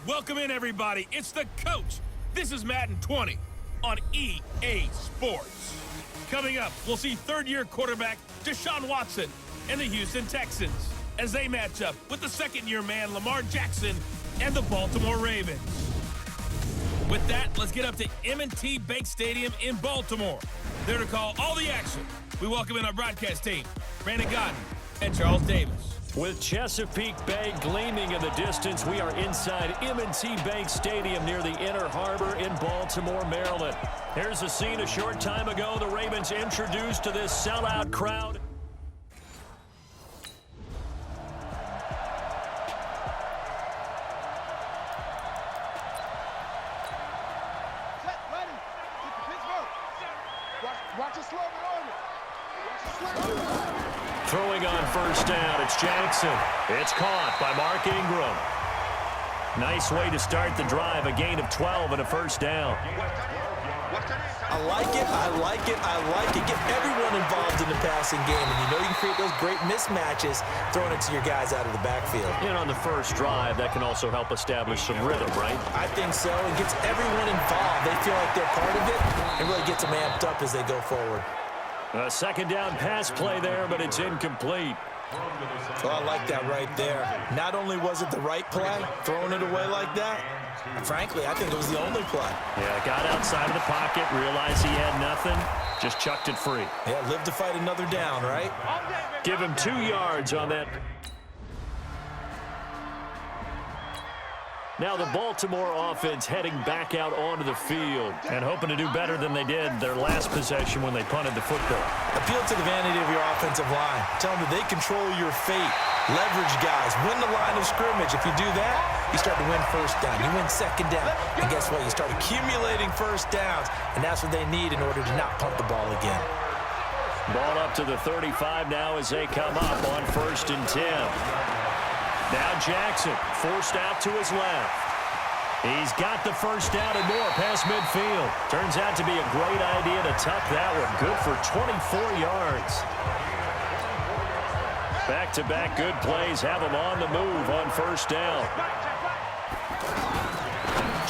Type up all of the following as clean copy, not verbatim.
Welcome in, everybody. It's the coach. This is Madden 20 on EA Sports. Coming up, we'll see third-year quarterback Deshaun Watson and the Houston Texans as they match up with the second-year man Lamar Jackson and the Baltimore Ravens. With that, let's get up to M&T Bank Stadium in Baltimore. There to call all the action, we welcome in our broadcast team, Brandon Godden and Charles Davis. With Chesapeake Bay gleaming in the distance, we are inside M&T Bank Stadium near the Inner Harbor in Baltimore, Maryland. Here's a scene a short time ago the Ravens introduced to this sellout crowd. Watch it slow down. Throwing on first down, it's Jackson. It's caught by Mark Ingram. Nice way to start the drive, a gain of 12 and a first down. I like it, I like it, I like it. Get everyone involved in the passing game, and you know you can create those great mismatches throwing it to your guys out of the backfield. And on the first drive, that can also help establish some rhythm, right? I think so. It gets everyone involved. They feel like they're part of it, and really gets them amped up as they go forward. A second down pass play there, but it's incomplete. Oh, I like that right there. Not only was it the right play, throwing it away like that, frankly, I think it was the only play. Yeah, got outside of the pocket, realized he had nothing, just chucked it free. Yeah, live to fight another down, right? Give him 2 yards on that. Now the Baltimore offense heading back out onto the field and hoping to do better than they did their last possession when they punted the football. Appeal to the vanity of your offensive line. Tell them that they control your fate. Leverage guys. Win the line of scrimmage. If you do that, you start to win first down. You win second down. And guess what? You start accumulating first downs. And that's what they need in order to not punt the ball again. Ball up to the 35 now as they come up on 1st and 10. Now Jackson forced out to his left. He's got the first down and more past midfield. Turns out to be a great idea to tuck that one. Good for 24 yards. Back-to-back good plays have him on the move on first down.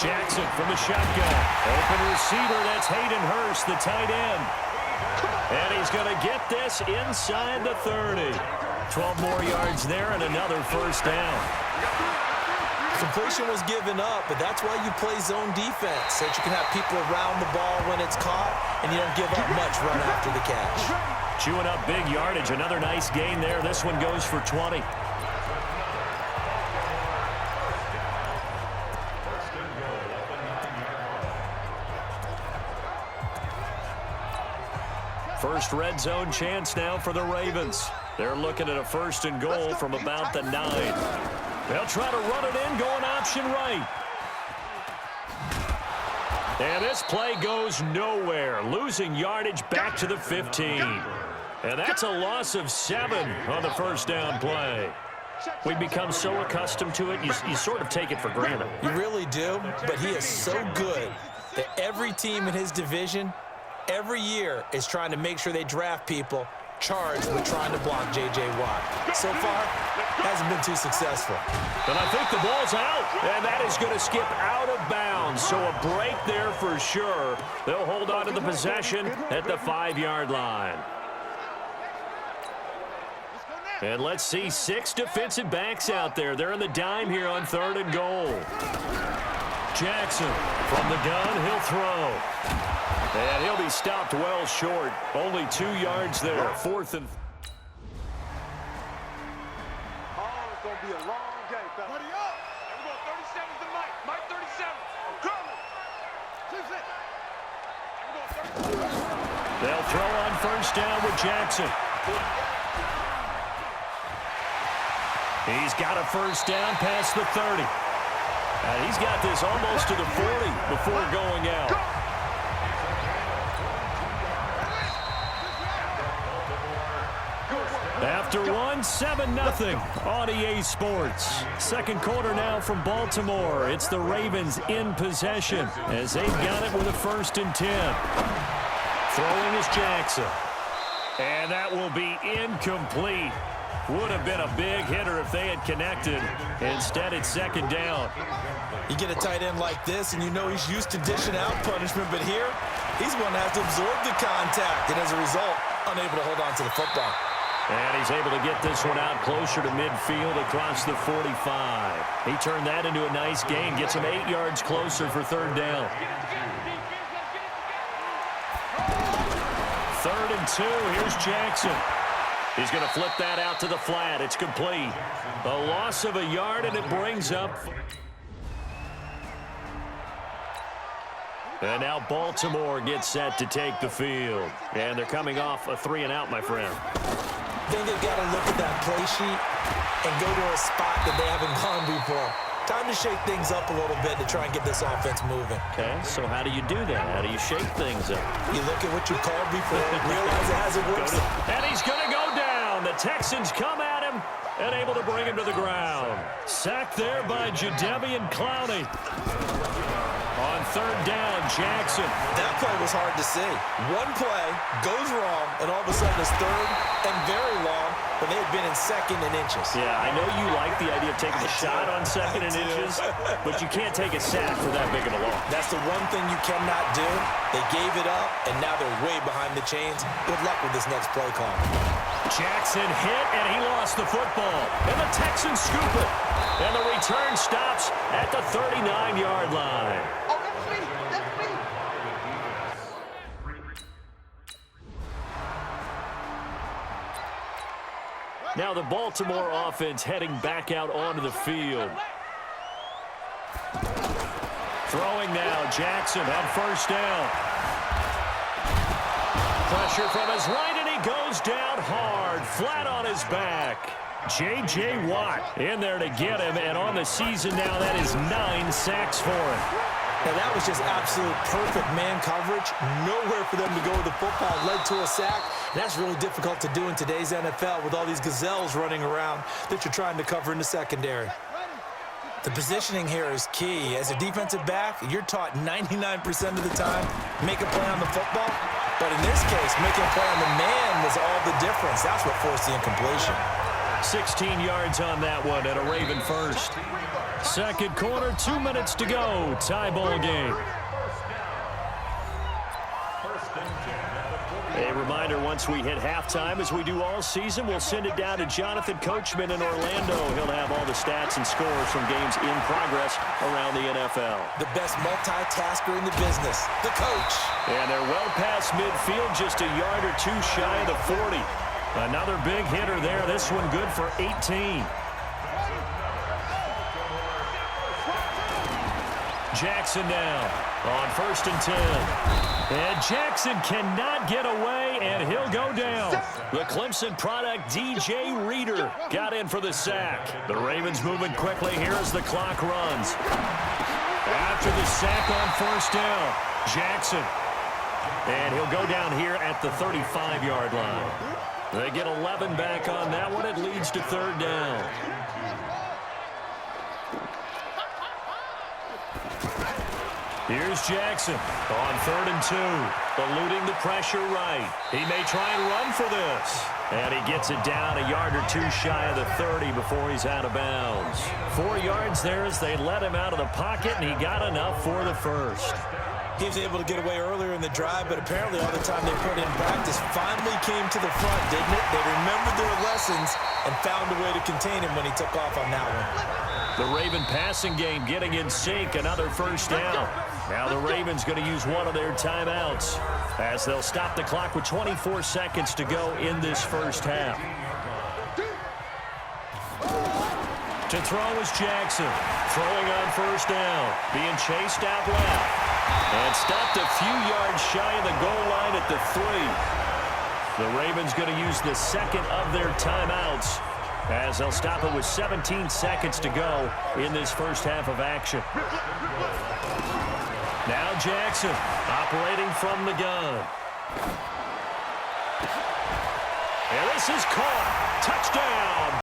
Jackson from the shotgun. Open receiver, that's Hayden Hurst, the tight end. And he's going to get this inside the 30. 12 more yards there and another first down. Completion was given up, but that's why you play zone defense, so that you can have people around the ball when it's caught, and you don't give up much run after the catch. Chewing up big yardage. Another nice gain there. This one goes for 20. First red zone chance now for the Ravens. They're looking at a 1st and goal from about the 9. They'll try to run it in, going option right. And this play goes nowhere, losing yardage back to the 15. And that's a loss of 7 on the first down play. We become so accustomed to it, you sort of take it for granted. You really do, but he is so good that every team in his division, every year, is trying to make sure they draft people charged with trying to block J.J. Watt. So far, hasn't been too successful. But I think the ball's out, and that is going to skip out of bounds. So a break there for sure. They'll hold on to the possession at the 5-yard line. And let's see 6 defensive backs out there. They're in the dime here on 3rd and goal. Jackson from the gun, he'll throw. And he'll be stopped well short. Only 2 yards there. 4th and... Oh, it's going to be a long game, fella. Buddy up. And we're going 37 to Mike. Mike 37. I'm coming. 6-6. They'll throw on first down with Jackson. He's got a first down past the 30. And he's got this almost to the 40 before going out. After one, 7-0 on EA Sports. Second quarter now from Baltimore. It's the Ravens in possession as they've got it with a 1st and 10. Throwing is Jackson. And that will be incomplete. Would have been a big hitter if they had connected. Instead, it's second down. You get a tight end like this, and you know he's used to dishing out punishment, but here, he's going to have to absorb the contact, and as a result, unable to hold on to the football. And he's able to get this one out closer to midfield across the 45. He turned that into a nice gain, gets him 8 yards closer for third down. 3rd and 2, here's Jackson. He's going to flip that out to the flat. It's complete. A loss of a yard, and it brings up. And now Baltimore gets set to take the field. And they're coming off a 3-and-out, my friend. I think they've got to look at that play sheet and go to a spot that they haven't gone before. Time to shake things up a little bit to try and get this offense moving. Okay, so how do you do that? How do you shake things up? You look at what you called before, realize it hasn't worked. And he's going to go down. The Texans come at him and able to bring him to the ground. Sacked there by Jadeveon Clowney. On 3rd down, Jackson. That play was hard to see. One play goes wrong, and all of a sudden it's 3rd and very long, but they had been in 2nd and inches. Yeah, I know you like the idea of taking a shot on 2nd and inches, but you can't take a sack for that big of a loss. That's the one thing you cannot do. They gave it up, and now they're way behind the chains. Good luck with this next play call. Jackson hit, and he lost the football. And the Texans scoop it. And the return stops at the 39-yard line. Oh, that's me. That's me. Now the Baltimore offense heading back out onto the field. Throwing now, Jackson on 1st down. Pressure from his right, and he goes down hard, flat on his back. J.J. Watt in there to get him, and on the season now, that is 9 sacks for him. Now, that was just absolute perfect man coverage. Nowhere for them to go with the football. Led to a sack. That's really difficult to do in today's NFL with all these gazelles running around that you're trying to cover in the secondary. The positioning here is key. As a defensive back, you're taught 99% of the time, make a play on the football. But in this case, making a play on the man was all the difference. That's what forced the incompletion. 16 yards on that one and a Raven first. Second quarter, 2 minutes to go. Tie ball game. A reminder, once we hit halftime, as we do all season, we'll send it down to Jonathan Coachman in Orlando. He'll have all the stats and scores from games in progress around the NFL. The best multitasker in the business, the coach. And they're well past midfield, just a yard or 2 shy of the 40. Another big hitter there. This one good for 18. Jackson now on 1st and 10. And Jackson cannot get away, and he'll go down. The Clemson product, DJ Reader, got in for the sack. The Ravens moving quickly here as the clock runs. After the sack on 1st down, Jackson. And he'll go down here at the 35-yard line. They get 11 back on that one. It leads to 3rd down. Here's Jackson on 3rd and 2, eluding the pressure right. He may try and run for this. And he gets it down a yard or 2 shy of the 30 before he's out of bounds. 4 yards there as they let him out of the pocket, and he got enough for the first. He was able to get away earlier in the drive, but apparently all the time they put in practice finally came to the front, didn't it? They remembered their lessons and found a way to contain him when he took off on that one. The Raven passing game getting in sync, another 1st down. Now the Ravens going to use one of their timeouts as they'll stop the clock with 24 seconds to go in this first half. To throw is Jackson. Throwing on 1st down. Being chased out left. And stopped a few yards shy of the goal line at the 3. The Ravens going to use the second of their timeouts as they'll stop it with 17 seconds to go in this first half of action. Now Jackson operating from the gun. And this is caught. Touchdown,